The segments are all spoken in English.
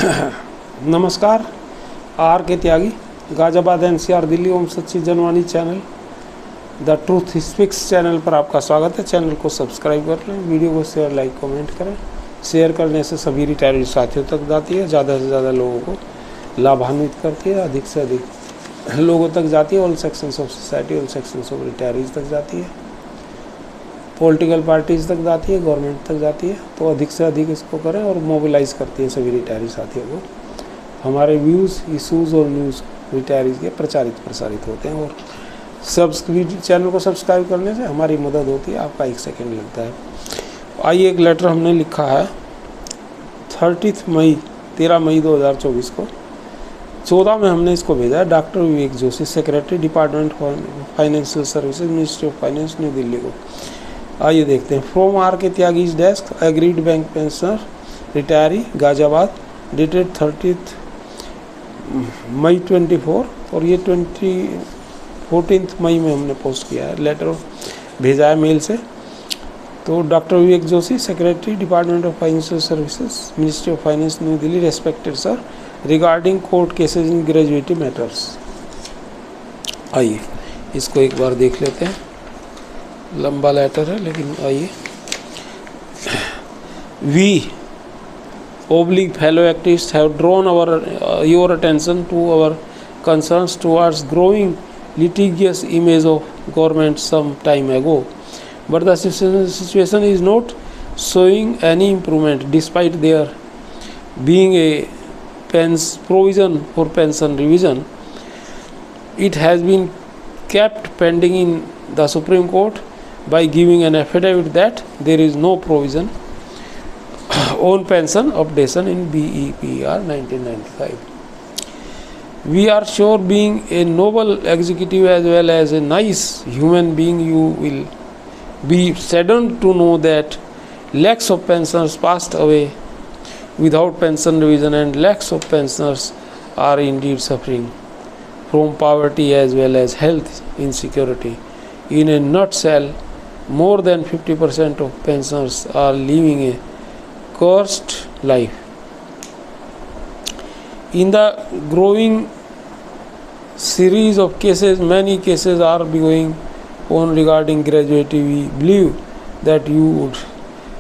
नमस्कार, आर के त्यागी, गाजियाबाद एनसीआर दिल्ली ओम सच्ची Janwani channel the truth speaks channel पर आपका स्वागत है। चैनल को सब्सक्राइब कर लें, वीडियो को शेयर लाइक कमेंट करें। शेयर करने से सभी रिटायर्ड साथियों तक जाती है, ज़्यादा से ज़्यादा लोगों को लाभान्वित करती है, अधिक से अधिक लोगों तक जाती है। All sections of society, all sections of retirees तक जाती है, पॉलिटिकल पार्टीज़ तक जाती है, गवर्नमेंट तक जाती है। तो अधिक से अधिक इसको करें और मोबिलाइज़ करती है सभी रिटायरी साथियों को। हमारे व्यूज़, इशूज़ और न्यूज़ रिटायरीज के प्रसारित होते हैं और चैनल को सब्सक्राइब करने से हमारी मदद होती है, आपका 1 सेकेंड लगता है। आइए, एक लेटर हमने लिखा है 13 मई 2024 को। 14 में हमने इसको भेजा है doctor Vivek Joshi, secretary department financial services, ministry of finance, New Delhi को। आइए देखते हैं। From R K Tyagi's desk, agreed bank pensioner retiree Ghaziabad, dated 30 May 24, और ये 14 मई में हमने पोस्ट किया है, लेटर भेजा है मेल से। तो doctor Vivek Joshi, secretary department of financial services, ministry of finance, New Delhi. Respected sir, regarding court cases in gratuity matters. आइए इसको एक बार देख लेते हैं, लंबा लेटर है लेकिन आइए। We oblique fellow activists have drawn your attention to our concerns towards growing litigious image of government some time ago, but the situation is not showing any improvement despite there being a provision for pension revision. It has been kept pending in the Supreme Court by giving an affidavit that there is no provision on pension updation in BEPR 1995. We are sure, being a noble executive as well as a nice human being, you will be saddened to know that lakhs of pensioners passed away without pension revision, and lakhs of pensioners are indeed suffering from poverty as well as health insecurity. In a nutshell, more than 50% of pensioners are living a cursed life. In the growing series of cases, many cases are going on regarding gratuity. We believe that you would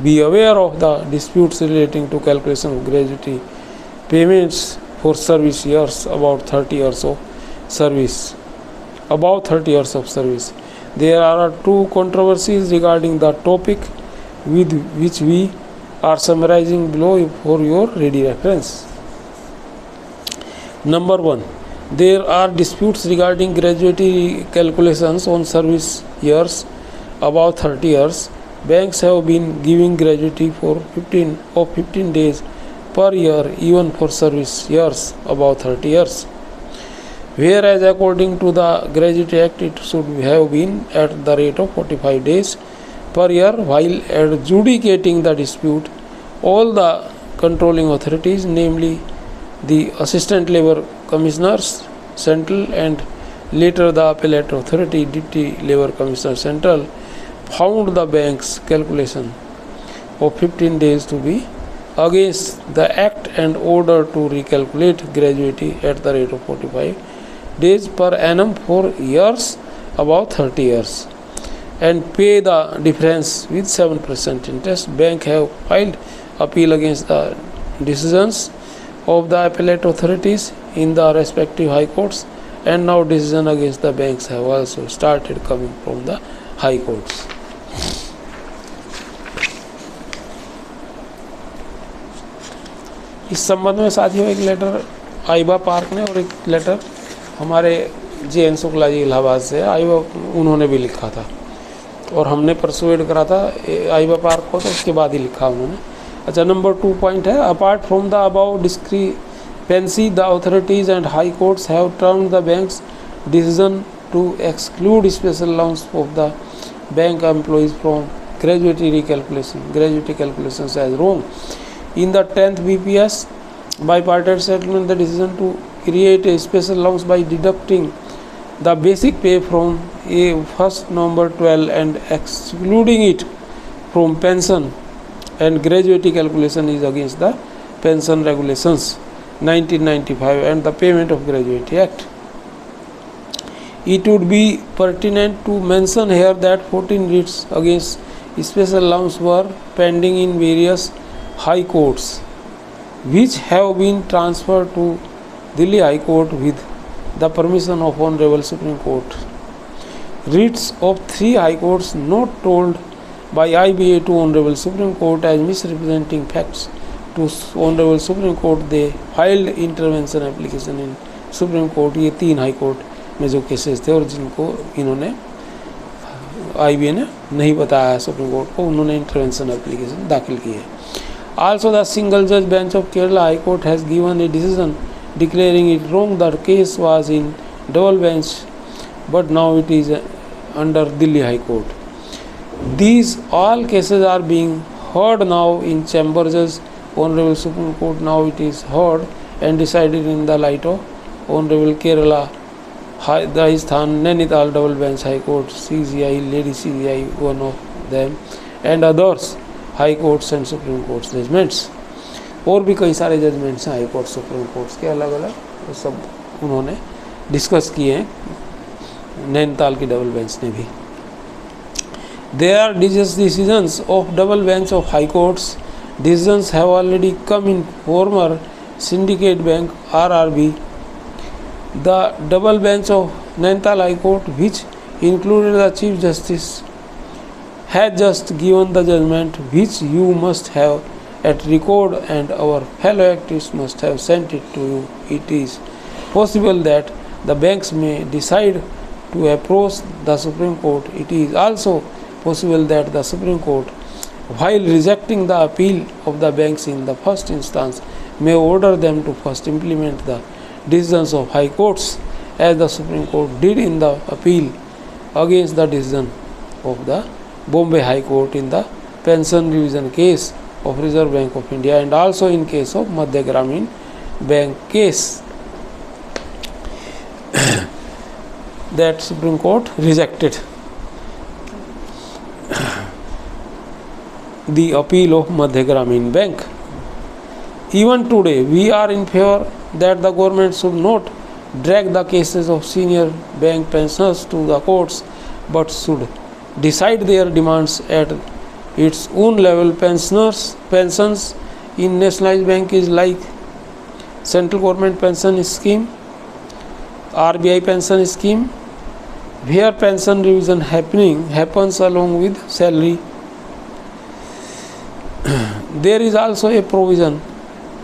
be aware of the disputes relating to calculation of gratuity payments for service years, about 30 years of service. There are 2 controversies regarding the topic, with which we are summarizing below for your ready reference. Number 1, there are disputes regarding gratuity calculations on service years above 30 years. Banks have been giving gratuity for 15 days per year even for service years above 30 years, whereas according to the Gratuity Act it should have been at the rate of 45 days per year. While adjudicating the dispute, all the controlling authorities, namely the Assistant Labour Commissioners Central and later the Appellate Authority, Deputy Labour Commissioner Central, found the bank's calculation of 15 days to be against the Act and ordered to recalculate gratuity at the rate of 45 days per annum for years above 30 years and pay the difference with 7% interest. Bank have filed appeal against the decisions of the appellate authorities in the respective high courts, and now decision against the banks have also started coming from the high courts. इस संबंध में साथियों एक letter आइबा park ने और एक letter हमारे JN शुक्ला जी इलाहाबाद से, आइबा उन्होंने भी लिखा था और हमने परसुएड करा था आइबा पार्क को, तो उसके बाद ही लिखा उन्होंने। अच्छा, नंबर 2 पॉइंट है, apart from the above discrepancy the authorities and high courts have turned the banks decision to exclude special allowance of the bank employees from gratuity calculations as wrong. In the 10th BPS bipartite settlement, the decision to create a special allowance by deducting the basic pay from a 1st November 12 and excluding it from pension and gratuity calculation is against the pension regulations. 1995 and the Payment of Gratuity Act. It would be pertinent to mention here that 14 writs against special allowance were pending in various high courts, which have been transferred to Delhi High Court with the permission of Honorable Supreme Court. Writs of 3 high courts not told by IBA to Honorable Supreme Court as misrepresenting facts to Honorable Supreme Court, they filed intervention application in Supreme Court. ये 3 high court में जो cases थे और जिनको इन्होंने IBA ने नहीं बताया सुप्रीम कोर्ट को, उन्होंने इंटरवेंशन एप्लीकेशन दाखिल की है. Also the single judge bench of Kerala High Court has given a decision declaring it wrong. The case was in double bench, but now it is under Delhi High Court. These all cases are being heard now in Chamber Judge Honorable Supreme Court. Now it is heard and decided in the light of Honorable Kerala Rajasthan Nainital Double Bench High Court, CGI, Lady CGI, one of them, and others High Courts and Supreme Court judgments. और भी कई सारे judgements हैं high court supreme courts के अलग अलग, वो सब उन्होंने डिस्कस किए हैं नैनीताल की डबल बेंच ने भी. There are decisions of double bench of high courts. Decisions have already come in former Syndicate Bank RRB. The double bench of Nainital High Court, which included the Chief Justice, has just given the judgment which you must have at record and our fellow activists must have sent it to you. It is possible that the banks may decide to approach the Supreme Court. It is also possible that the Supreme Court, while rejecting the appeal of the banks in the first instance, may order them to first implement the decisions of high courts, as the Supreme Court did in the appeal against the decision of the Bombay High Court in the pension revision case of Reserve Bank of India, and also in case of Madhya Gramin Bank case that Supreme Court rejected the appeal of Madhya Gramin Bank. Even today, we are in favor that the government should not drag the cases of senior bank pensioners to the courts, but should decide their demands at its own level. Pensions in nationalized bank is like central government pension scheme, RBI pension scheme, where pension revision happens along with salary. There is also a provision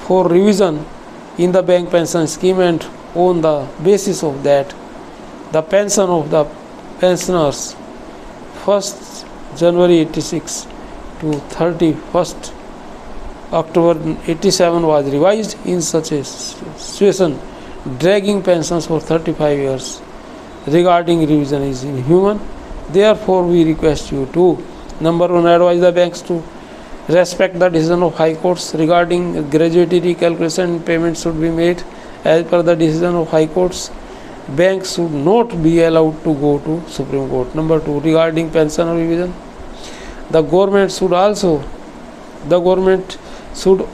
for revision in the bank pension scheme, and on the basis of that, the pension of the pensioners 1st January 86 to 31st October 87 was revised. In such a situation, dragging pensions for 35 years regarding revision is inhuman. Therefore, we request you to, number 1, advise the banks to respect the decision of high courts regarding gratuity recalculation. Payment should be made as per the decision of high courts. Banks should not be allowed to go to Supreme Court. Number 2, regarding pension revision, the government should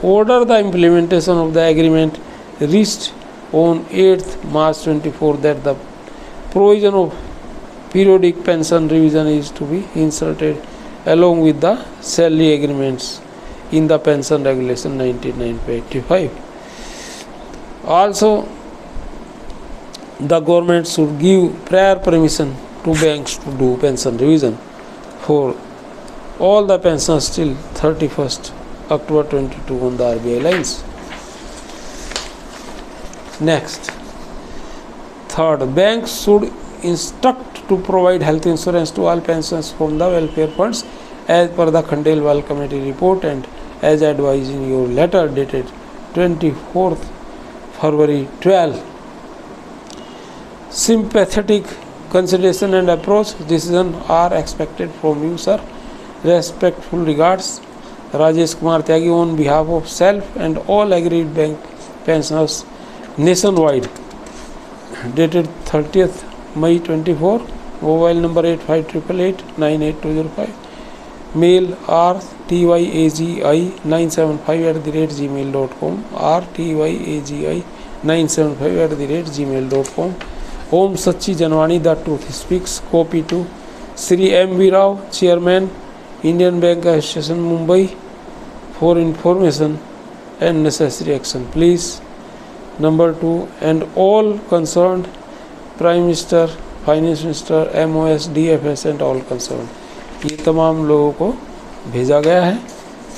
order the implementation of the agreement reached on 8th March 24 that the provision of periodic pension revision is to be inserted along with the salary agreements in the pension regulation 1985. Also, the government should give prior permission to banks to do pension revision for all the pensions till 31st October 22 on the RBI lines. Next, third, banks should instruct to provide health insurance to all pensions from the welfare funds as per the Khandelwal Committee report and as advised in your letter dated 24th February 12. Sympathetic consideration and approach decision are expected from you, sir. Respectful regards, Rajesh Kumar Tyagi, on behalf of self and all agreed bank pensioners nationwide, dated 30th May 24, mobile number 8588898205, mail rtyagi975@gmail.com, rtyagi975@gmail.com. Om Sachi Janwani, The Truth Speaks. Copy to Sri M. V. Rao, Chairman, Indian Bank Association, Mumbai. For information and necessary action, please. Number 2, and all concerned, Prime Minister, Finance Minister, MOS, DFS and all concerned, ये तमाम लोगों को भेजा गया है।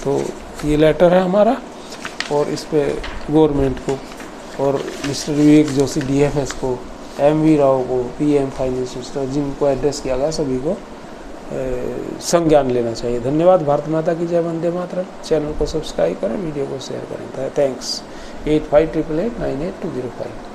तो ये letter है हमारा, और इस पे गवर्नमेंट को और मिस्टर विवेक जोशी DFS को, MV राव को, PM फाइनेंस मिनिस्टर, जिनको एड्रेस किया गया, सभी को संज्ञान लेना चाहिए। धन्यवाद। भारत माता की जय। वंदे मातरम। चैनल को सब्सक्राइब करें, वीडियो को शेयर करें। थैंक्स। 8588988205।